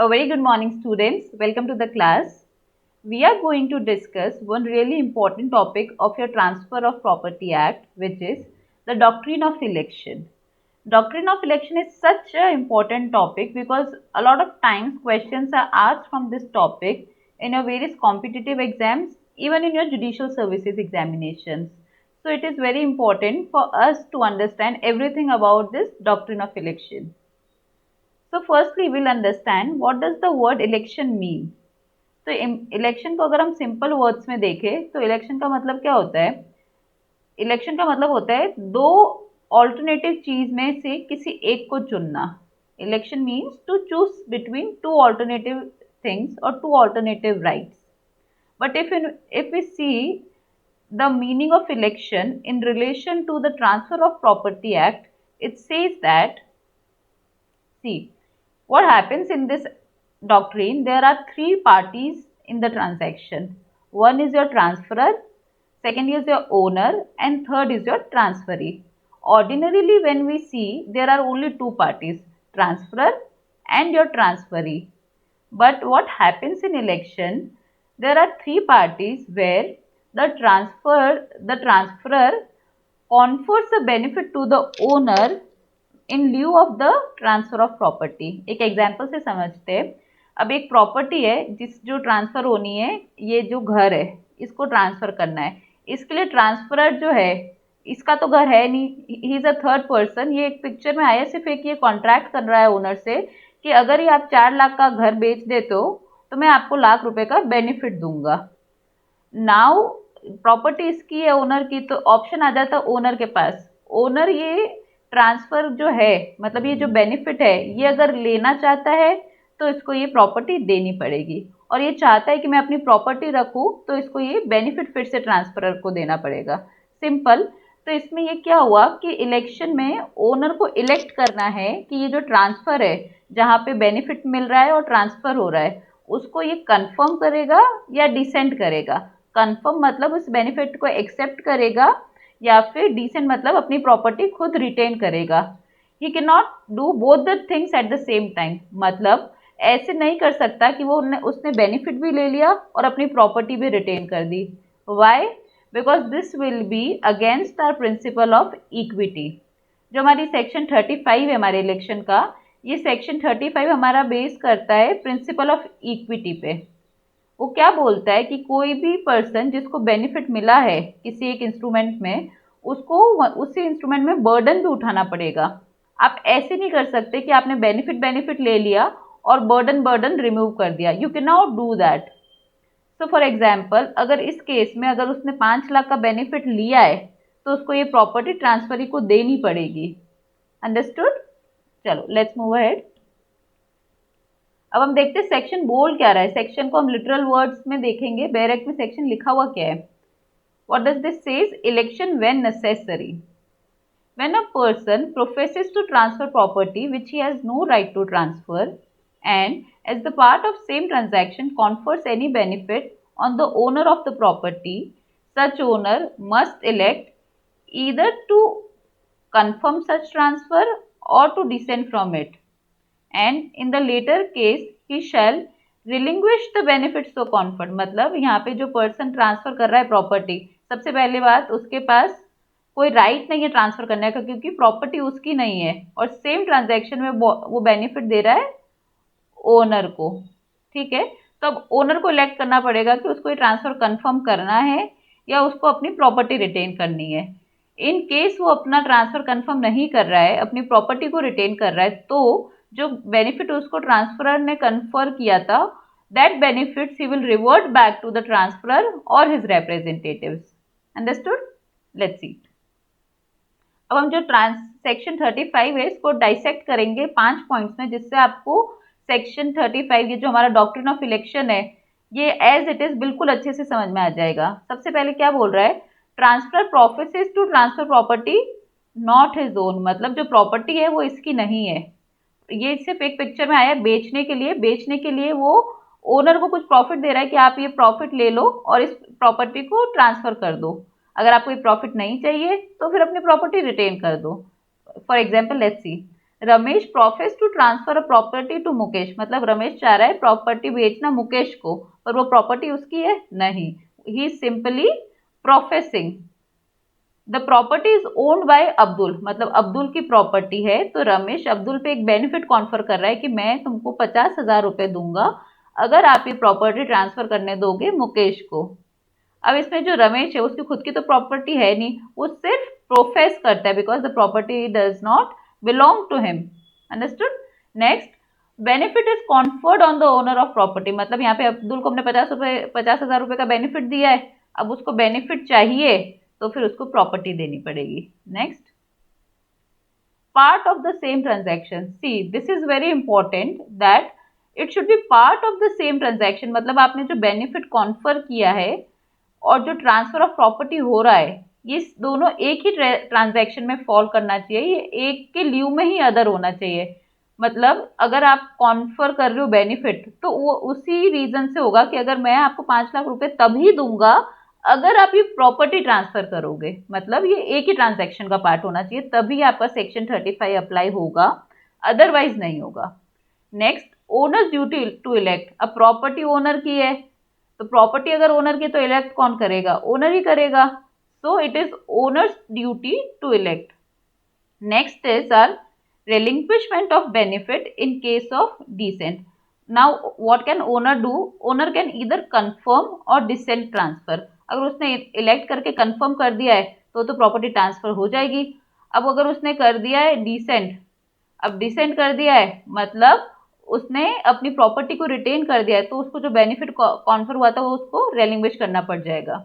A very good morning, students. Welcome to the class. We are going to discuss one really important topic of your Transfer of Property Act, which is the doctrine of election. Doctrine of election is such an important topic because a lot of times questions are asked from this topic in your various competitive exams, even in your judicial services examinations. So it is very important for us to understand everything about this doctrine of election. So firstly we'll understand what does the word election mean. तो election को अगर हम simple words में देखें तो election का मतलब क्या होता है? इलेक्शन का मतलब होता है दो ऑल्टरनेटिव चीज में से किसी एक को चुनना. Election means to choose between two alternative things और two alternative rights. But if we see the meaning of election in relation to the Transfer of Property Act, it says that, see, what happens in this doctrine, there are three parties in the transaction. One is your transferor, second is your owner, and third is your transferee. Ordinarily when we see, there are only two parties, transferor and your transferee. But what happens in election, there are three parties where the transferor confers the benefit to the owner in lieu of the transfer of property. एक example से समझते हैं. अब एक property है जो transfer होनी है, ये जो घर है इसको ट्रांसफर करना है. इसके लिए ट्रांसफरर जो है, इसका तो घर है नहीं, he is a third person. ये एक पिक्चर में आया सिर्फ एक ये कॉन्ट्रैक्ट कर रहा है ओनर से कि अगर ये आप 4 लाख का घर बेच देते हो तो मैं आपको लाख रुपए का बेनिफिट दूंगा. नाउ प्रॉपर्टी इसकी है ओनर की, तो ऑप्शन आ जाता है ओनर के पास. ओनर ये ट्रांसफर जो है, मतलब ये जो बेनिफिट है, ये अगर लेना चाहता है तो इसको ये प्रॉपर्टी देनी पड़ेगी, और ये चाहता है कि मैं अपनी प्रॉपर्टी रखूं तो इसको ये बेनिफिट फिर से ट्रांसफरर को देना पड़ेगा. सिंपल. तो इसमें ये क्या हुआ कि इलेक्शन में ओनर को इलेक्ट करना है कि ये जो ट्रांसफर है जहाँ पे बेनिफिट मिल रहा है और ट्रांसफर हो रहा है उसको ये कंफर्म करेगा या डिसेंट करेगा. कंफर्म मतलब उस बेनिफिट को एक्सेप्ट करेगा, या फिर डिसेंट मतलब अपनी प्रॉपर्टी खुद रिटेन करेगा. He can not do both the things at the same time. मतलब ऐसे नहीं कर सकता कि वो उसने बेनिफिट भी ले लिया और अपनी प्रॉपर्टी भी रिटेन कर दी. Why? Because this will be against our principle of equity. जो हमारी सेक्शन 35 है हमारे इलेक्शन का, ये सेक्शन 35 हमारा बेस करता है प्रिंसिपल ऑफ इक्विटी पे. वो क्या बोलता है कि कोई भी पर्सन जिसको बेनिफिट मिला है किसी एक इंस्ट्रूमेंट में, उसको उसी इंस्ट्रूमेंट में बर्डन भी उठाना पड़ेगा. आप ऐसे नहीं कर सकते कि आपने बेनिफिट ले लिया और बर्डन रिमूव कर दिया. You can not do that. So for example, अगर इस केस में अगर उसने 5 लाख का बेनिफिट लिया है तो उसको ये प्रॉपर्टी ट्रांसफरी को देनी पड़ेगी. अंडरस्टूड? चलो लेट्स मूव अहेड. अब हम देखते हैं सेक्शन बोल क्या रहा है. सेक्शन को हम लिटरल वर्ड्स में देखेंगे. बेयर एक्ट में सेक्शन लिखा हुआ क्या है. What does this says? Election when necessary. When a person professes to transfer property which he has no right to transfer and as the part of same transaction confers any benefit on the owner of the property, such owner must elect either to confirm such transfer or to dissent from it, and in the later case he shall relinquish the benefits so conferred. मतलब यहाँ पे जो person transfer कर रहा है property, सबसे पहली बात उसके पास कोई राइट नहीं है ट्रांसफर करने का, क्योंकि प्रॉपर्टी उसकी नहीं है और सेम ट्रांजैक्शन में वो बेनिफिट दे रहा है ओनर को. ठीक है. तो अब ओनर को इलेक्ट करना पड़ेगा कि उसको ये ट्रांसफर कंफर्म करना है या उसको अपनी प्रॉपर्टी रिटेन करनी है. इन केस वो अपना ट्रांसफर कंफर्म नहीं कर रहा है, अपनी प्रॉपर्टी को रिटेन कर रहा है, तो जो बेनिफिट उसको ट्रांसफरर ने कन्फर किया था, दैट बेनिफिट्स ही will revert back to the transferor और his representatives. Understood? Let's see. अब हम जो सेक्शन 35 है इसको डाइसेक्ट करेंगे 5 पॉइंट्स में, जिससे आपको सेक्शन 35 ये जो हमारा डॉक्ट्रिन ऑफ इलेक्शन है ये एज इट इज बिल्कुल अच्छे से समझ में आ जाएगा. सबसे पहले क्या बोल रहा है? Transfer professes to transfer property not his own. मतलब जो प्रॉपर्टी है वो इसकी नहीं है. ये सिर्फ एक पिक्चर में आया बेचने के लिए वो ओनर को कुछ प्रॉफिट दे रहा है कि आप ये प्रॉफिट ले लो और इस प्रॉपर्टी को ट्रांसफर कर दो. अगर आपको ये प्रॉफिट नहीं चाहिए तो फिर अपनी प्रॉपर्टी रिटेन कर दो. For example let's see, Ramesh profess to transfer a property to Mukesh, मतलब रमेश चाह रहा है प्रॉपर्टी बेचना मुकेश को, पर वो प्रॉपर्टी उसकी है नहीं, he is simply professing. The property is owned by Abdul, मतलब अब्दुल की प्रॉपर्टी है, तो रमेश अब्दुल पे एक बेनिफिट कॉन्फर कर रहा है कि मैं तुमको 50,000 रुपए दूंगा अगर आप ये प्रॉपर्टी ट्रांसफर करने दोगे मुकेश को। अब इसमें जो रमेश है उसकी खुद की तो प्रॉपर्टी है नहीं, वो सिर्फ प्रोफेस करता है because the property does not belong to him. Understood. Next, benefit is conferred on the owner of property, मतलब यहाँ पे अब्दुल को हमने 50,000 रुपए का बेनिफिट दिया है, अब उसको बेनिफिट चाहिए तो फिर उसको प्रॉपर्टी देनी पड़ेगी। Next, part of the same transaction, see this is very important that it should be part of the same transaction, मतलब आपने जो बेनिफिट कॉन्फर किया है और जो ट्रांसफर ऑफ प्रॉपर्टी हो रहा है ये दोनों एक ही ट्रांजैक्शन में फॉल करना चाहिए, ये एक के ल्यू में ही अदर होना चाहिए। मतलब अगर आप कॉन्फर कर रहे हो बेनिफिट तो वो उसी रीजन से होगा कि अगर मैं आपको 5 लाख रुपए तभी दूंगा अगर आप ये प्रॉपर्टी ट्रांसफर करोगे, मतलब ये एक ही ट्रांजैक्शन का पार्ट होना चाहिए, तभी आपका सेक्शन 35 अप्लाई होगा, अदरवाइज नहीं होगा। Next, owner's duty to elect, अब प्रॉपर्टी ओनर की है तो प्रॉपर्टी अगर ओनर की तो इलेक्ट कौन करेगा, ओनर ही करेगा, so it is owner's duty to elect. Next is are relinquishment of benefit in case of dissent. Now what can owner do? Owner can either confirm or dissent transfer. अगर उसने elect करके confirm कर दिया है तो property transfer हो जाएगी। अब अगर उसने कर दिया है डिसेंट, अब डिसेंट कर दिया है मतलब उसने अपनी प्रॉपर्टी को रिटेन कर दिया है तो उसको जो बेनिफिट कॉन्फर हुआ था वो उसको रेलिंग्विश करना पड़ जाएगा।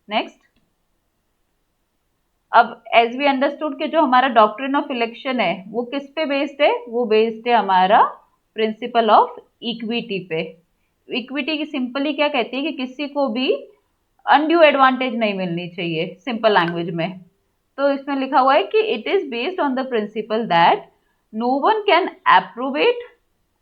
नेक्स्ट, अब एज वी अंडरस्टूड कि जो हमारा डॉक्ट्रिन ऑफ इलेक्शन है वो किस पे बेस्ड है, वो बेस्ड है हमारा प्रिंसिपल ऑफ इक्विटी पे। इक्विटी की सिंपली क्या कहती है कि किसी को भी अनड्यू एडवांटेज नहीं मिलनी चाहिए सिंपल लैंग्वेज में। तो इसमें लिखा हुआ है कि it is based on the principle that no one can approbate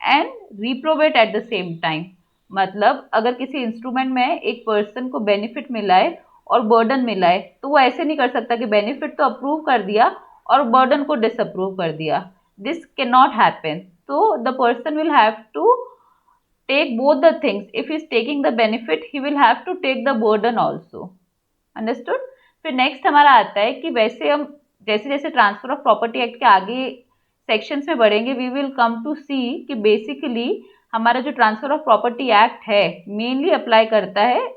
and reprobate at the same time, मतलब अगर किसी इंस्ट्रूमेंट में एक पर्सन को बेनिफिट मिला है और बर्डन मिला है तो वो ऐसे नहीं कर सकता कि बेनिफिट तो अप्रूव कर दिया और बर्डन को डिसअप्रूव कर दिया, दिस कैन नॉट हैपन। तो the person will have to take both the things, if he is taking the benefit he will have to take the burden also. Understood. फिर next हमारा आता है कि वैसे हम जैसे जैसे ट्रांसफर ऑफ प्रॉपर्टी एक्ट के आगे सेक्शंस में बढ़ेंगे we will come to see कि बेसिकली हमारा जो ट्रांसफर ऑफ प्रॉपर्टी एक्ट है मेनली अप्लाई करता है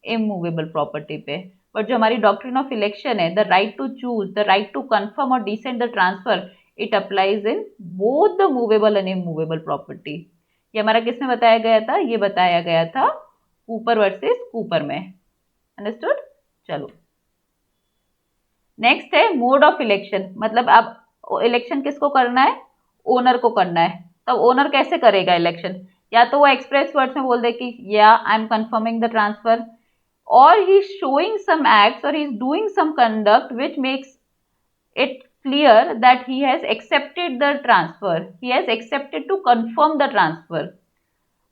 इमूवेबल प्रॉपर्टी पे, बट जो हमारी डॉक्ट्रिन ऑफ इलेक्शन है the right to choose, the right to confirm और dissent the transfer, it applies in both the movable and immovable property. ये हमारा किसमें बताया गया था, ये बताया गया था कूपर वर्सेस कूपर में। अंडरस्टूड। चलो नेक्स्ट है मोड ऑफ इलेक्शन, मतलब अब इलेक्शन किसको करना है, ओनर को करना है। तब ओनर कैसे करेगा इलेक्शन, या तो वो एक्सप्रेस वर्ड्स में बोल दे कि या I am confirming the transfer, और he is showing some acts और he is doing some conduct which makes it clear that he has accepted the transfer, he has accepted to confirm the transfer।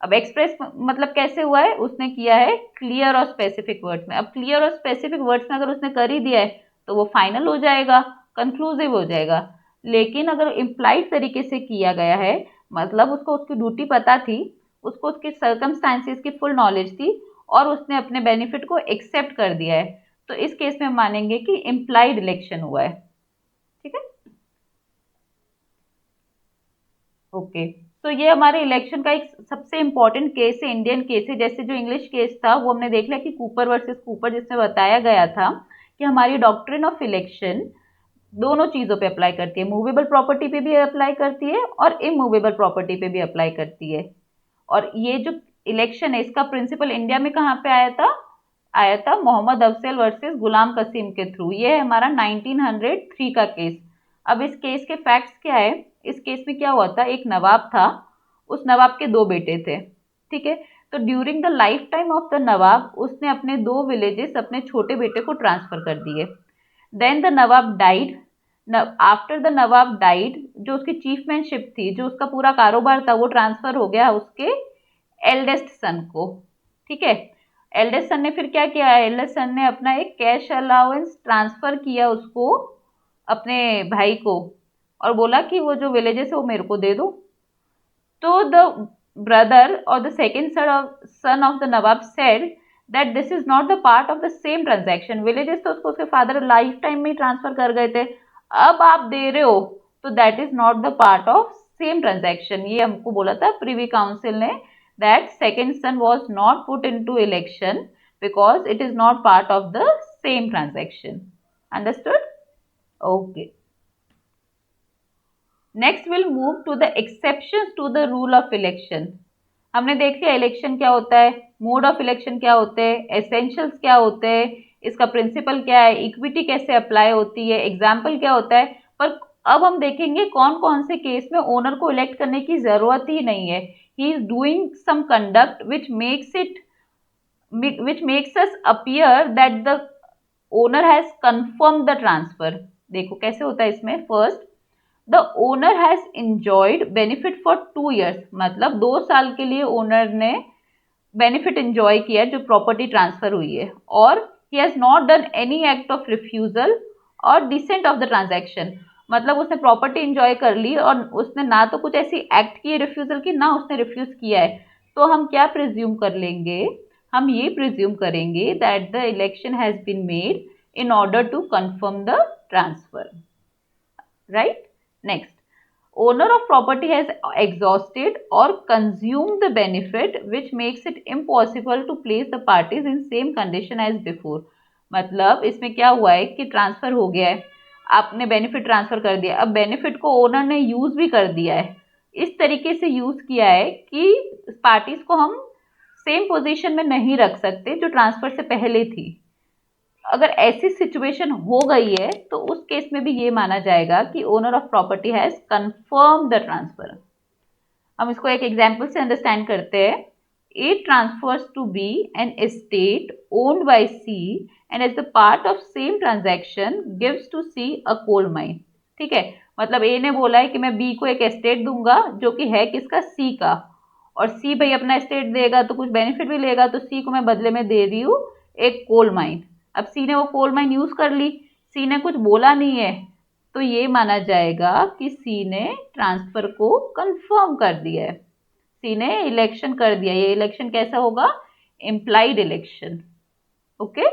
अब express मतलब कैसे हुआ है, उसने किया है क्लियर और स्पेसिफिक वर्ड्स में। अब क्लियर और स्पेसिफिक वर्ड्स में अगर उसने कर ही दिया है तो वो फाइनल हो जाएगा, कंक्लूसिव हो जाएगा। लेकिन अगर इम्प्लाइड तरीके से किया गया है मतलब उसको उसकी ड्यूटी पता थी, उसको उसके सर्कमस्टांसेस की फुल नॉलेज थी और उसने अपने बेनिफिट को एक्सेप्ट कर दिया है, तो इस केस में हम मानेंगे कि इम्प्लाइड इलेक्शन हुआ है। ठीक है, ओके। तो ये हमारे इलेक्शन का एक सबसे इंपॉर्टेंट केस है, इंडियन केस है। जैसे जो इंग्लिश केस था वो हमने देख लिया कि कूपर वर्सेस कूपर, जिसमें बताया गया था कि हमारी डॉक्ट्रिन ऑफ इलेक्शन दोनों चीजों पे अप्लाई करती है, मूवेबल प्रॉपर्टी पे भी अप्लाई करती है और इमूवेबल प्रॉपर्टी पे भी अप्लाई करती है। और ये जो इलेक्शन है इसका प्रिंसिपल इंडिया में कहाँ पे आया था मोहम्मद अफजल वर्सेस गुलाम कसीम के थ्रू। ये है हमारा 1903 का केस। अब इस केस के फैक्ट्स क्या है, इस केस में क्या हुआ था, एक नवाब था, उस नवाब के दो बेटे थे। ठीक है, तो during the lifetime of the nawab उसने अपने दो विलेजेस अपने छोटे बेटे को ट्रांसफर कर दिए। Then the Nawab died, after the Nawab died जो उसकी चीफमैनशिप थी, जो उसका पूरा कारोबार था, वो ट्रांसफर हो गया उसके एल्डेस्ट सन को। ठीक है, एल्डेस्ट सन ने फिर क्या किया, एल्डेस्ट सन ने अपना एक कैश अलाउंस ट्रांसफर किया उसको, अपने भाई को, और बोला कि वो जो विलेजेस है वो मेरे को दे दो। तो द ब्रदर और the second son of the Nawab said that this is not the part of the same transaction। Villages तो उसको उसके फादर लाइफ टाइम में ही ट्रांसफर कर गए थे, अब आप दे रहे हो तो that is not the part of same transaction. ये हमको बोला था प्रीवी काउंसिल ने, that second son was not put into election because it is not part of the same transaction. Understood? Okay, next will move to the exceptions to the rule of election. हमने देख लिया election क्या होता है, mode of election क्या होते हैं, essentials क्या होते हैं, इसका प्रिंसिपल क्या है, इक्विटी कैसे अप्लाई होती है, एग्जाम्पल क्या होता है। पर अब हम देखेंगे कौन कौन से केस में ओनर को इलेक्ट करने की जरूरत ही नहीं है। He is doing some conduct which makes us appear that the owner has confirm the transfer. देखो कैसे होता है इसमें। First, the owner has enjoyed benefit for 2 years, मतलब 2 साल के लिए ओनर ने बेनिफिट इंजॉय किया जो प्रॉपर्टी ट्रांसफर हुई है, और he has not done any act of refusal और डिसेंट ऑफ द ट्रांजैक्शन। मतलब उसने प्रॉपर्टी इंजॉय कर ली और उसने ना तो कुछ ऐसी एक्ट की रिफ्यूजल की, ना उसने रिफ्यूज किया है। तो हम क्या प्रिज्यूम कर लेंगे, हम ये प्रिज्यूम करेंगे that the election has been made in order to confirm the transfer, right. Next, owner of property has exhausted or consumed the benefit which makes it impossible to place the parties in same condition as before। मतलब इसमें क्या हुआ है कि transfer हो गया है, आपने बेनिफिट ट्रांसफर कर दिया, अब बेनिफिट को ओनर ने यूज भी कर दिया है, इस तरीके से यूज किया है कि पार्टीज को हम सेम पोजीशन में नहीं रख सकते जो ट्रांसफर से पहले थी। अगर ऐसी सिचुएशन हो गई है तो उस केस में भी ये माना जाएगा कि owner of property has confirm the transfer. हम इसको एक एग्जांपल से अंडरस्टैंड करते हैं। A transfers to B an estate owned by C and as the part of same transaction gives to C a coal mine. ठीक है, मतलब ए ने बोला है कि मैं बी को एक एस्टेट दूंगा जो कि है किसका, सी का, और सी भाई अपना एस्टेट देगा तो कुछ बेनिफिट भी लेगा, तो सी को मैं बदले में दे रही हूँ एक कोल माइन। अब सी ने वो कोल माइन यूज कर ली, सी ने कुछ बोला नहीं है, तो ये माना जाएगा कि सी ने ट्रांसफर को कंफर्म कर दिया है, सी ने इलेक्शन कर दिया। ये इलेक्शन कैसा होगा, इम्प्लाइड इलेक्शन। ओके,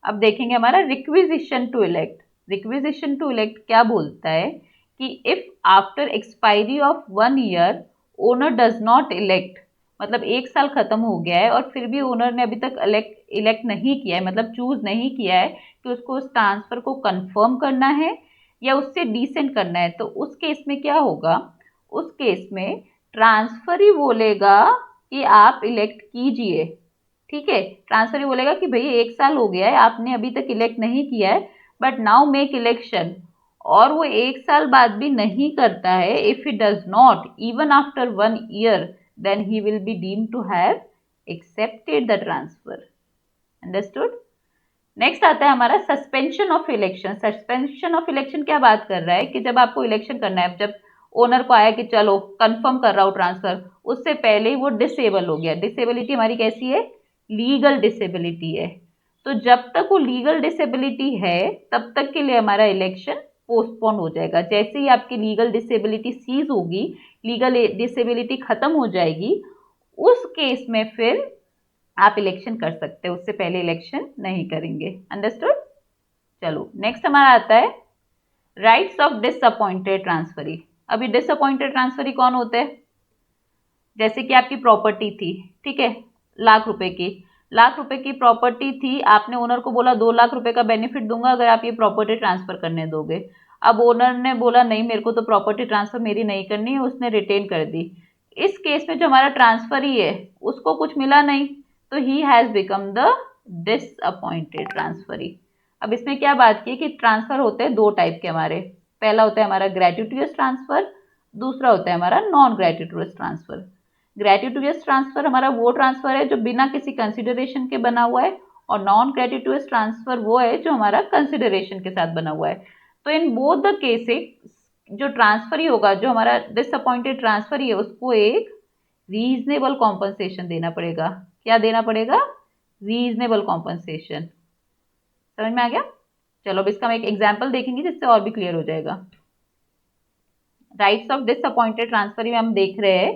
अब देखेंगे हमारा requisition to elect. Requisition to elect क्या बोलता है कि if after expiry of 1 year owner does not elect, मतलब 1 साल खत्म हो गया है और फिर भी ओनर ने अभी तक इलेक्ट नहीं किया है, मतलब चूज नहीं किया है कि उसको उस ट्रांसफर को कंफर्म करना है या उससे डिसेंट करना है, तो उस केस में क्या होगा, उस केस में ट्रांसफर ही बोलेगा कि आप इलेक्ट कीजिए। ठीक है, ट्रांसफर ही बोलेगा कि भाई 1 साल हो गया है, आपने अभी तक इलेक्ट नहीं किया है, बट नाउ मेक इलेक्शन। और वो 1 साल बाद भी नहीं करता है, if he does not even after 1 year then he will be deemed to have accepted the transfer। Understood? Next आता है हमारा suspension of election. Suspension of election क्या बात कर रहा है कि जब आपको इलेक्शन करना है, जब ओनर को आया कि चलो कंफर्म कर रहा हूँ ट्रांसफर, उससे पहले ही वो डिसेबल हो गया। डिसेबिलिटी हमारी कैसी है, लीगल डिसेबिलिटी है। तो जब तक वो लीगल डिसेबिलिटी है तब तक के लिए हमारा इलेक्शन पोस्टपोन हो जाएगा। जैसे ही आपकी लीगल डिसेबिलिटी सीज होगी, लीगल डिसेबिलिटी खत्म हो जाएगी, उस केस में फिर आप इलेक्शन कर सकते हैं, उससे पहले इलेक्शन नहीं करेंगे। अंडरस्टूड? चलो नेक्स्ट हमारा आता है राइट्स ऑफ डिसअपॉइंटेड ट्रांसफरी। अभी डिसअपॉइंटेड ट्रांसफरी कौन होते हैं, जैसे कि आपकी प्रॉपर्टी थी, ठीक है, लाख रुपए की प्रॉपर्टी थी, आपने ओनर को बोला 2 लाख रुपए का बेनिफिट दूंगा अगर आप ये प्रॉपर्टी ट्रांसफर करने दोगे। अब ओनर ने बोला नहीं, मेरे को तो प्रॉपर्टी ट्रांसफर मेरी नहीं करनी है, उसने रिटेन कर दी। इस केस में जो हमारा ट्रांसफर ही है उसको कुछ मिला नहीं, तो he has become the disappointed transferee. अब इसमें क्या बात की कि ट्रांसफर होते हैं 2 टाइप के हमारे। पहला होता है हमारा ग्रेट्यूटियस ट्रांसफर, दूसरा होता है हमारा नॉन ग्रेट्यूटियस ट्रांसफर। ग्रेट्यूटियस ट्रांसफर हमारा वो ट्रांसफर है जो बिना किसी कंसिडरेशन के बना हुआ है, और नॉन ग्रेट्यूटियस ट्रांसफर वो है जो हमारा कंसिडरेशन के साथ बना हुआ है। तो इन बोथ द केसेस जो ट्रांसफर ही होगा, जो हमारा डिसअपॉइंटेड ट्रांसफर ही है, उसको एक रीजनेबल कॉम्पनसेशन देना पड़ेगा। क्या देना पड़ेगा, रीजनेबल कॉम्पनसेशन। समझ में आ गया? चलो अब इसका हम एक एग्जाम्पल देखेंगे जिससे और भी क्लियर हो जाएगा। राइट्स ऑफ डिसअपॉइंटेड ट्रांसफर में हम देख रहे हैं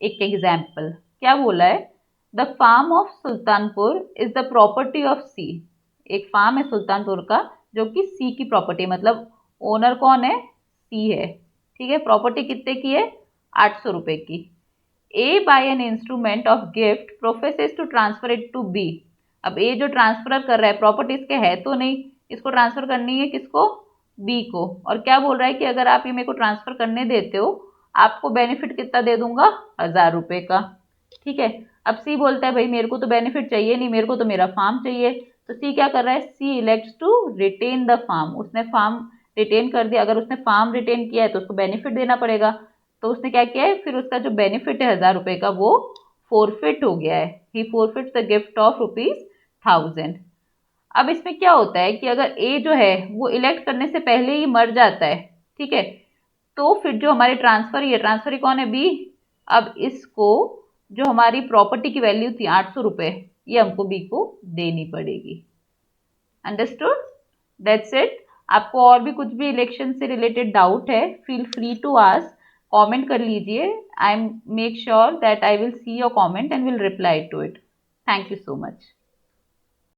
एक एग्जाम्पल। क्या बोला है? The farm of Sultanpur is the property of C. एक फार्म है सुल्तानपुर का जो कि सी की प्रॉपर्टी, मतलब ओनर कौन है? सी है। ठीक है, प्रॉपर्टी कितने की है? 800 रुपए की। A by an instrument of gift professes to transfer it to B. अब ए जो ट्रांसफर कर रहा है, प्रॉपर्टी इसके है तो नहीं, इसको ट्रांसफर करनी है किसको? बी को। और क्या बोल रहा है कि अगर आप ये मेरे को ट्रांसफर करने देते हो, आपको बेनिफिट कितना दे दूंगा? 1000 रुपए का। ठीक है, अब सी बोलता है भाई मेरे को तो बेनिफिट चाहिए नहीं, मेरे को तो मेरा फार्म चाहिए। तो सी क्या कर रहा है? C elects to retain the farm. उसने फार्म रिटेन कर दिया। अगर उसने फार्म रिटेन किया है तो उसको बेनिफिट देना पड़ेगा। तो उसने क्या किया है, फिर उसका जो बेनिफिट है 1000 रुपए का वो फोरफिट हो गया है। ही फोरफिट्स द गिफ्ट ऑफ ₹1000। अब इसमें क्या होता है कि अगर ए जो है वो इलेक्ट करने से पहले ही मर जाता है, ठीक है, तो फिर जो हमारे ट्रांसफर कौन है? बी। अब इसको जो हमारी प्रॉपर्टी की वैल्यू थी 800 रुपए, ये हमको बी को देनी पड़ेगी। अंडरस्टूड? That's it. आपको और भी कुछ भी इलेक्शन से रिलेटेड डाउट है, feel free to ask, comment कर लीजिए। I make sure that I will see your comment and will reply to it. Thank you so much.